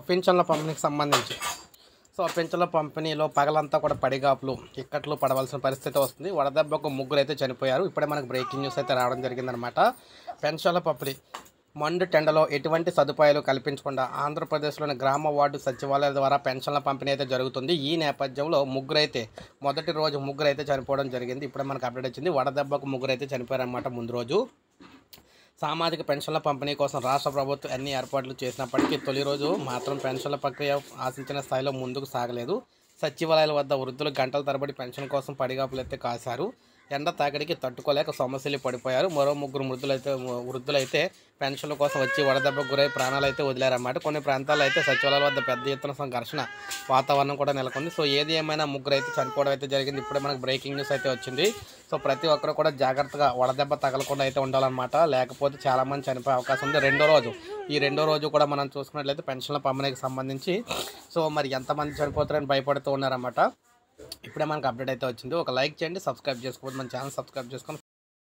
పింఛన్ల పంపిణీకి సంబంధించి పింఛన్ల పంపిణీలో పగలంతా కూడా పడిగాపులు ఇక్కట్లు పడవలసిన పరిస్థితి వస్తుంది. వడదెబ్బకు ముగ్గురు అయితే చనిపోయారు. ఇప్పుడే మనకు బ్రేకింగ్ న్యూస్ అయితే రావడం జరిగిందనమాట. పెన్షన్ల పంపిణీ మండు టెండలో ఎటువంటి సదుపాయాలు కల్పించకుండా ఆంధ్రప్రదేశ్లోని గ్రామ వార్డు సచివాలయాల ద్వారా పెన్షన్ల పంపిణీ అయితే జరుగుతుంది. ఈ నేపథ్యంలో మొదటి రోజు ముగ్గురు అయితే చనిపోవడం జరిగింది. ఇప్పుడే మనకు అప్డేట్ వచ్చింది. వడదెబ్బకు ముగ్గురు అయితే చనిపోయారన్నమాట. ముందు రోజు సామాజిక పెన్షన్ల పంపిణీ కోసం రాష్ట్ర ప్రభుత్వం అన్ని ఏర్పాట్లు చేసినప్పటికీ తొలి రోజు మాత్రం పెన్షన్ల ప్రక్రియ ఆశించిన స్థాయిలో ముందుకు సాగలేదు. సచివాలయాల వద్ద వృద్ధులు గంటల తరబడి పెన్షన్ కోసం పడిగాపులు అయితే కాశారు. ఎండ తాకిడికి తట్టుకోలేక సొమ్మసిల్లి పడిపోయారు. మరో ముగ్గురు వృద్ధులైతే పెన్షన్ల కోసం వచ్చి వడదెబ్బకు గురై ప్రాణాలు అయితే వదిలారన్నమాట. కొన్ని ప్రాంతాల్లో అయితే సచివాలయాల వద్ద పెద్ద ఎత్తున ఘర్షణ వాతావరణం కూడా నెలకొంది. ఏది ఏమైనా ముగ్గురు అయితే చనిపోవడం అయితే జరిగింది. ఇప్పుడే మనకు బ్రేకింగ్ న్యూస్ అయితే వచ్చింది. ప్రతి ఒక్కరు కూడా జాగ్రత్తగా వడదెబ్బ తగలకుండా అయితే ఉండాలన్నమాట. లేకపోతే చాలామంది చనిపోయే అవకాశం ఉంది. రెండో రోజు కూడా మనం చూసుకున్నట్లయితే పెన్షన్ల పంపిణీకి సంబంధించి మరి ఎంతమంది చనిపోతారని భయపడుతూ ఉన్నారన్నమాట. ఇప్పుడే మనకు అప్డేట్ అయితే వచ్చింది. ఒక లైక్ చేయండి, సబ్స్క్రైబ్ చేసుకోవద్దు, మన ఛానల్ సబ్స్క్రైబ్ చేసుకొని